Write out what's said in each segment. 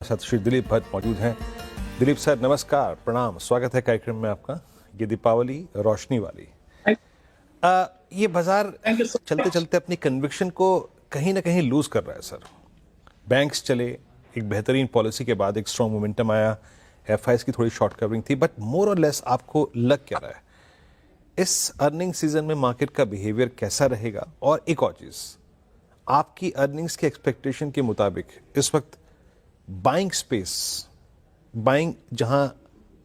साथ श्री दिलीप भट्ट मौजूद हैं। दिलीप सर नमस्कार, प्रणाम, स्वागत है कार्यक्रम में आपका। ये दीपावली रोशनी वाली ये बाजार चलते चलते अपनी कन्विक्शन को कहीं ना कहीं लूज कर रहा है सर। बैंक्स चले, एक बेहतरीन पॉलिसी के बाद एक स्ट्रॉन्ग मोमेंटम आया, एफआईएस की थोड़ी शॉर्ट कवरिंग थी, बट मोर और लेस आपको लग क्या रहा है इस अर्निंग सीजन में मार्केट का बिहेवियर कैसा रहेगा? और एक और चीज, आपकी अर्निंग्स के एक्सपेक्टेशन के मुताबिक इस वक्त बाइंग स्पेस, बाइंग जहां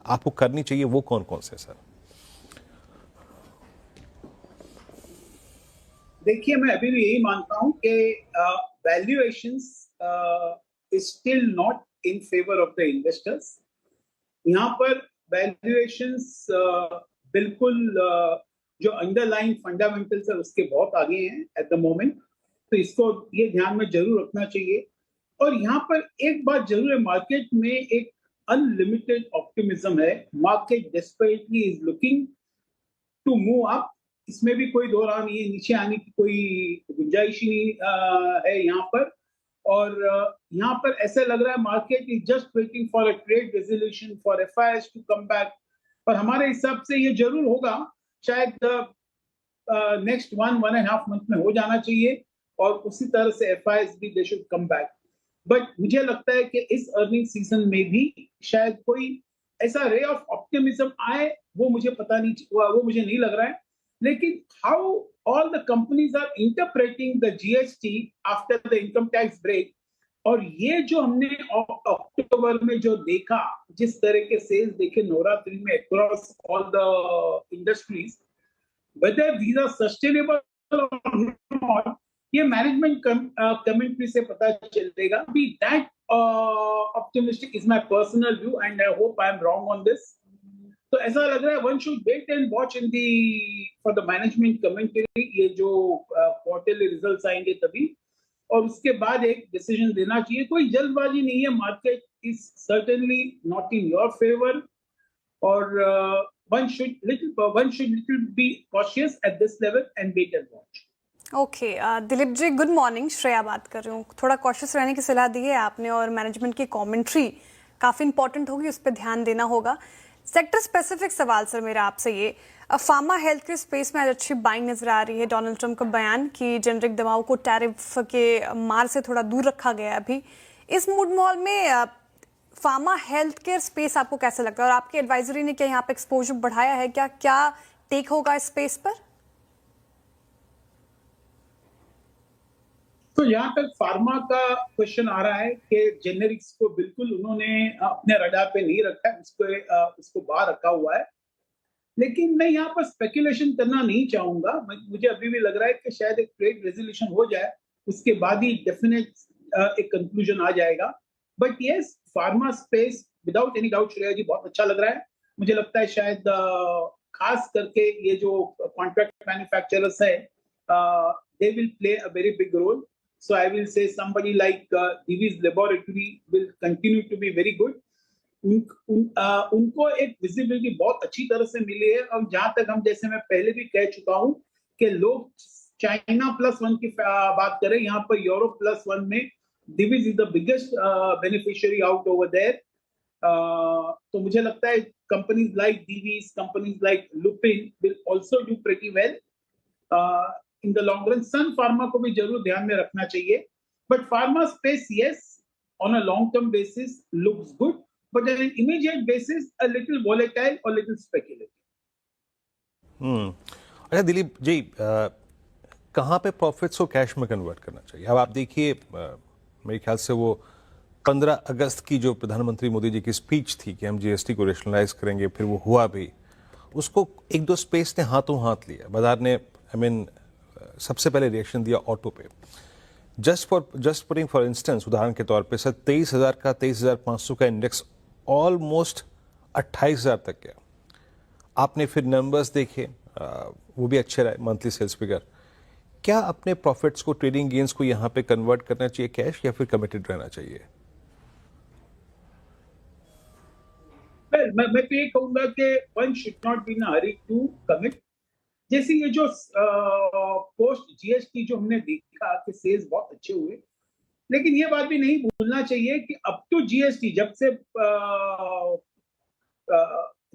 आपको करनी चाहिए वो कौन कौन से सर? देखिए, मैं अभी भी यही मानता हूं कि valuations is still not in favour of the investors. यहाँ पर वैल्यूएशंस बिल्कुल जो अंडरलाइन फंडामेंटल्स है उसके बहुत आगे हैं एट द मोमेंट, तो इसको ये ध्यान में जरूर रखना चाहिए। और यहाँ पर एक बात जरूर है, मार्केट में एक अनलिमिटेड ऑप्टिमिज्म है। Market desperately is looking to move up, इसमें भी कोई दो राह नहीं है, नीचे आने की कोई गुंजाइश ही नहीं है यहाँ पर। और यहाँ पर ऐसा लग रहा है market is just waiting for a trade resolution for FIIs to come back. पर हमारे हिसाब से ये जरूर होगा, शायद नेक्स्ट 1.5 मंथ में हो जाना चाहिए, और उसी तरह से एफआईएस भी they should come back. But मुझे लगता है कि इस अर्निंग सीजन में भी शायद कोई ऐसा रे ऑफ ऑप्टिमिज्म आए, वो मुझे पता नहीं, वो मुझे नहीं लग रहा है। लेकिन how all the companies are interpreting the GST after the income tax break, और ये जो हमने अक्टूबर में जो देखा, जिस तरह के सेल्स देखे नवरात्रि में across all the industries, whether these are sustainable और नॉट, ये मैनेजमेंट कमेंट्री से पता चलेगा। Be that optimistic is my personal view and I hope I am wrong on this. तो ऐसा लग रहा है one should wait and watch in the for the management commentary. ये जो क्वार्टरली रिजल्ट्स आएंगे तभी, और उसके बाद एक डिसीजन देना चाहिए। कोई जल्दबाजी नहीं है, market is certainly not in your favour, और one should little be cautious at this level and wait and watch. Okay Dilip ji, good morning, Shreya बात कर रही हूँ। थोड़ा कॉशियस रहने की सलाह दी है आपने, और मैनेजमेंट की कमेंट्री काफ़ी इंपॉर्टेंट होगी, उस पर ध्यान देना होगा। सेक्टर स्पेसिफिक सवाल सर मेरा आपसे ये, फार्मा हेल्थ के स्पेस में आज अच्छी बाइंग नजर आ रही है। डोनाल्ड ट्रंप का बयान कि जेनरिक दवाओं को टैरिफ के मार से थोड़ा दूर रखा गया अभी। इस मूड माहौल में फार्मा हेल्थ केयर स्पेस आपको कैसा लगता है, और आपकी एडवाइजरी ने क्या यहाँ पे एक्सपोजर बढ़ाया है? क्या टेक होगा इस स्पेस पर? तो यहाँ तक फार्मा का क्वेश्चन आ रहा है कि जेनेरिक्स को बिल्कुल उन्होंने अपने रडार पे नहीं रखा है, उसको बाहर रखा हुआ है। लेकिन मैं यहाँ पर स्पेकुलेशन करना नहीं चाहूंगा। मुझे अभी भी लग रहा है कि शायद एक ट्रेड रेजोल्यूशन हो जाए, उसके बाद ही डेफिनेट एक कंक्लूजन आ जाएगा। But yes, pharma space without any doubt Shreya ji बहुत अच्छा लग रहा है। मुझे लगता है शायद खास करके ये जो कॉन्ट्रैक्ट मैन्युफैक्चरर्स है, they will play a very big role. So I will say somebody like Divi's Laboratory will continue to be very good. उनको एक विजिबिलिटी बहुत अच्छी तरह से मिली है। और जहां तक हम, जैसे मैं पहले भी कह चुका हूं कि लोग चाइना +1 की बात करें, यहाँ पर यूरोप +1 में Divi's is the biggest beneficiary out over there. तो मुझे लगता है companies like Divi's, companies like Lupin will also do pretty well in the long run. Sun Pharma को भी जरूर ध्यान में रखना चाहिए। But pharma space, yes, on a long term basis looks good, but on an immediate basis a little volatile or little speculative. अच्छा दिलीप जी, कहाँ पे प्रॉफिट्स को कैश में कन्वर्ट करना चाहिए? अब आप देखिए, मेरे ख्याल से वो 15 अगस्त की जो प्रधानमंत्री मोदी जी की स्पीच थी कि हम जीएसटी को रेशनलाइज करेंगे, फिर वो हुआ भी, उसको एक दो स्पेस ने हाथों हाथ लिया। बाजार ने सबसे पहले रिएक्शन दिया ऑटो पे। जस्ट पुटिंग फॉर इंस्टेंस, उदाहरण के तौर पे सर, 23,000 का 23,500 का इंडेक्स ऑलमोस्ट 28,000 तक गया। आपने फिर नंबर्स देखे, वो भी अच्छे रहे, मंथली सेल्स फिगर। क्या अपने प्रॉफिट्स को, ट्रेडिंग गेन्स को यहाँ पे कन्वर्ट करना चाहिए कैश, या फिर कमिटेड रहना चाहिए? मैं तो ये कहूंगा कि one should not be in a hurry to commit. जैसे ये जो पोस्ट जीएसटी जो हमने देखा कि सेल्स बहुत अच्छे हुए, लेकिन ये बात भी नहीं भूलना चाहिए कि अप टू जीएसटी, जब से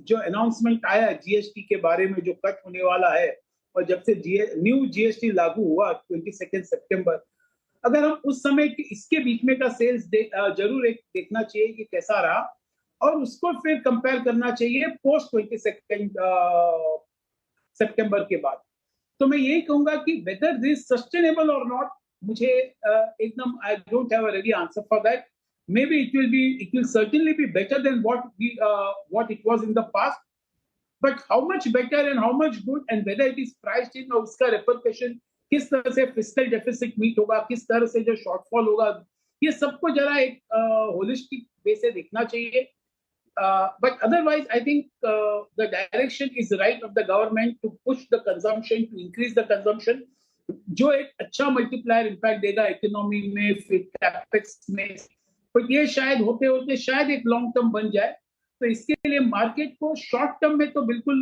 जो अनाउंसमेंट आया जीएसटी के बारे में जो कट होने वाला है, और जब से न्यू जीएसटी लागू हुआ 22 सितंबर, अगर हम उस समय के इसके बीच में का सेल्स जरूर एक देखना चाहिए कि कैसा रहा, और उसको फिर कंपेयर करना चाहिए पोस्ट 22 सितंबर के बाद। तो मैं यही कहूंगा कि वेदर दिस सस्टेनेबल और नॉट, मुझे एकदम I don't have a ready answer for that. Maybe it will certainly be better than what it was in the past, but how much better and how much good, and whether it is priced in, और उसका repercussion किस तरह से fiscal deficit meet होगा, किस तरह से जो shortfall होगा, ये सबको जरा एक holistic way से देखना चाहिए। But otherwise, I think the direction is right of the government to push the consumption, to increase the consumption, जो एक अच्छा multiplier impact देगा इकोनॉमी में, फिर कैपेक्स में। बट ये शायद होते होते शायद एक लॉन्ग टर्म बन जाए, तो इसके लिए मार्केट को शॉर्ट टर्म में तो बिल्कुल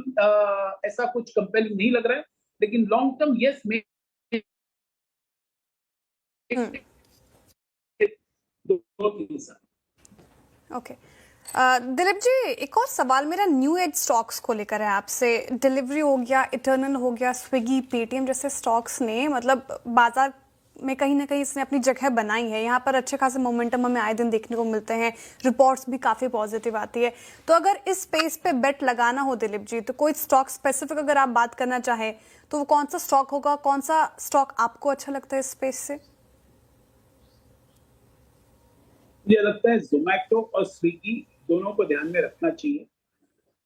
ऐसा कुछ कंपेलिंग नहीं लग रहा है, लेकिन लॉन्ग टर्म यस में ओके। दिलीप जी, एक और सवाल मेरा न्यू एज स्टॉक्स को लेकर है आपसे। डिलीवरी हो गया, इटर्नल हो गया, स्विगी, पेटीएम जैसे स्टॉक्स ने मतलब बाजार में कहीं ना कहीं इसने अपनी जगह बनाई है। यहाँ पर अच्छे खासे मोमेंटम हमें आए दिन देखने को मिलते हैं, रिपोर्ट्स भी काफ़ी पॉजिटिव आती है। तो अगर इस स्पेस पे बेट लगाना हो दिलीप जी, तो कोई स्टॉक स्पेसिफिक अगर आप बात करना चाहें तो वो कौन सा स्टॉक होगा? कौन सा स्टॉक आपको अच्छा लगता है इस स्पेस से? मुझे लगता है जोमैटो और स्विगी दोनों को ध्यान में रखना चाहिए।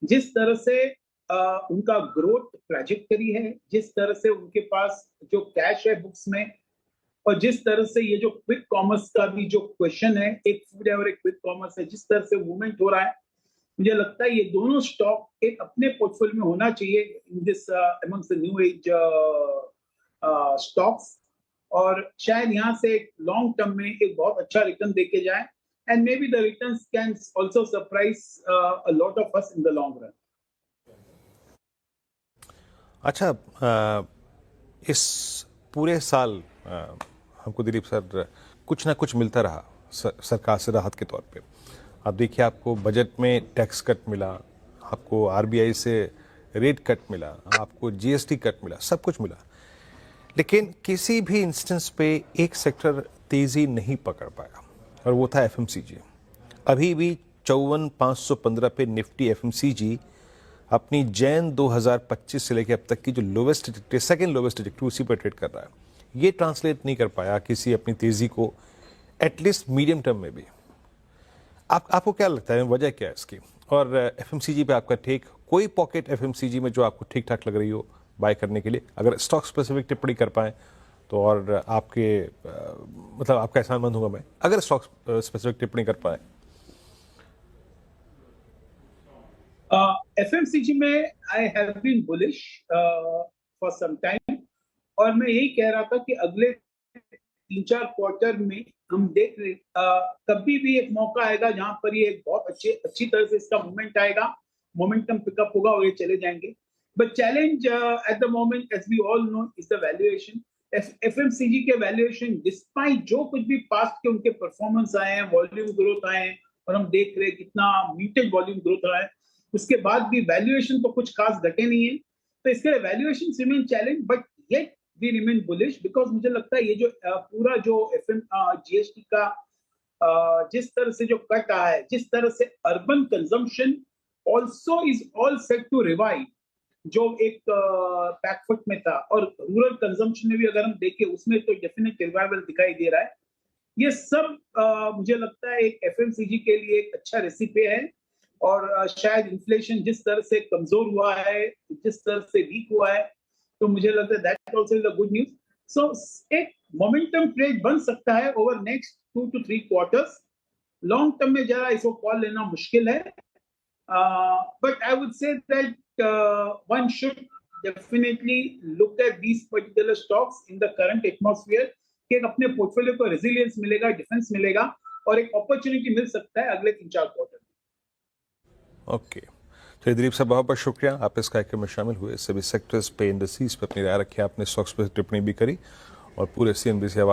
जिस तरह से उनका ग्रोथ ट्रैजेक्टरी है, जिस तरह से उनके पास जो कैश है बुक्स में, और जिस तरह से ये जो क्विक कॉमर्स का भी जो क्वेश्चन है, एक फूड है और एक क्विक कॉमर्स है, जिस तरह से मूवमेंट हो रहा है, मुझे लगता है ये दोनों स्टॉक एक अपने पोर्टफोलियो में होना चाहिए in this amongst the new age stocks, और शायद यहाँ से लॉन्ग टर्म में एक बहुत अच्छा रिटर्न देके जाए, and may be the returns can also surprise a lot of us in the long run. अच्छा, इस पूरे साल हमको दिलीप सर कुछ ना कुछ मिलता रहा सरकार से राहत के तौर पे। आप देखिए, आपको बजट में टैक्स कट मिला, आपको आरबीआई से रेट कट मिला, आपको जीएसटी कट मिला, सब कुछ मिला, लेकिन किसी भी इंस्टेंस पे एक सेक्टर तेजी नहीं पकड़ पाया, और वो था एफएमसीजी। अभी भी 54,515 पे निफ्टी एफएमसीजी अपनी जैन 2025 से लेकर अब तक की जो lowest trajectory, second lowest trajectory, उसी पर ट्रेड कर रहा है। ये ट्रांसलेट नहीं कर पाया किसी अपनी तेजी को, एटलीस्ट मीडियम टर्म में भी। आपको क्या लगता है, वजह क्या है इसकी? और एफएमसीजी पे आपका टेक, कोई पॉकेट एफएमसीजी में जो आपको ठीक ठाक लग रही हो बाय करने के लिए, अगर स्टॉक स्पेसिफिक टिप्पणी कर पाए तो, और आपके मतलब आपका एहसानमंद होगा मैं अगर स्टॉक स्पेसिफिक टिप्पणी कर पाए। एफएमसीजी में I have been bullish for some time, और मैं यही कह रहा था कि अगले 3-4 क्वार्टर में हम देख रहे कभी भी एक मौका आएगा जहां पर ये बहुत अच्छी तरह से इसका मूवमेंट आएगा, मोमेंटम पिकअप होगा और ये चले जाएंगे। But challenge at the moment, as we all know, is the valuation. FMCG के वैल्यूएशन, डिस्पाइट जो कुछ भी पास्ट के उनके परफॉर्मेंस आए हैं, वॉल्यूम ग्रोथ आए हैं, और हम देख रहे हैं कितना म्यूटेड वॉल्यूम ग्रोथ रहा है, उसके बाद भी वैल्यूएशन तो कुछ खास घटे नहीं है। तो इसके लिए valuation remain challenge, but yet we remain bullish, because मुझे लगता है ये जो पूरा जो जीएसटी का जिस तरह से जो कट आया है, जिस तरह से urban consumption also is all set to revive, जो एक बैकफुट में था, और रूरल कंजम्पशन में भी अगर हम देखें उसमें तो डेफिनेट रिवाइवल दिखाई दे रहा है। ये सब मुझे लगता है एक एफएमसीजी के लिए एक अच्छा रेसिपी है, और शायद इन्फ्लेशन जिस तरह से कमजोर हुआ है, जिस तरह से वीक हुआ है, तो मुझे लगता है that also is a good news. So एक मोमेंटम ट्रेड बन सकता है over next 2 to 3 quarters. Long term में जरा इसको कॉल लेना मुश्किल है, but I would say that one should definitely look at these particular stocks in the current atmosphere, कि अपने पोर्टफोलियो को रेजिलियंस मिलेगा, डिफेंस मिलेगा, और एक अपॉर्चुनिटी मिल सकता है अगले 3-4 क्वार्टर में। ओके, तो दिलीप साहब बहुत बहुत शुक्रिया, आप इस कार्यक्रम में शामिल हुए। सभी सेक्टर्स पे, इंडस्ट्रीज पे अपनी राय रखी, आपने स्टॉक्स पर टिप्पणी भी करी, और पूरे CNBC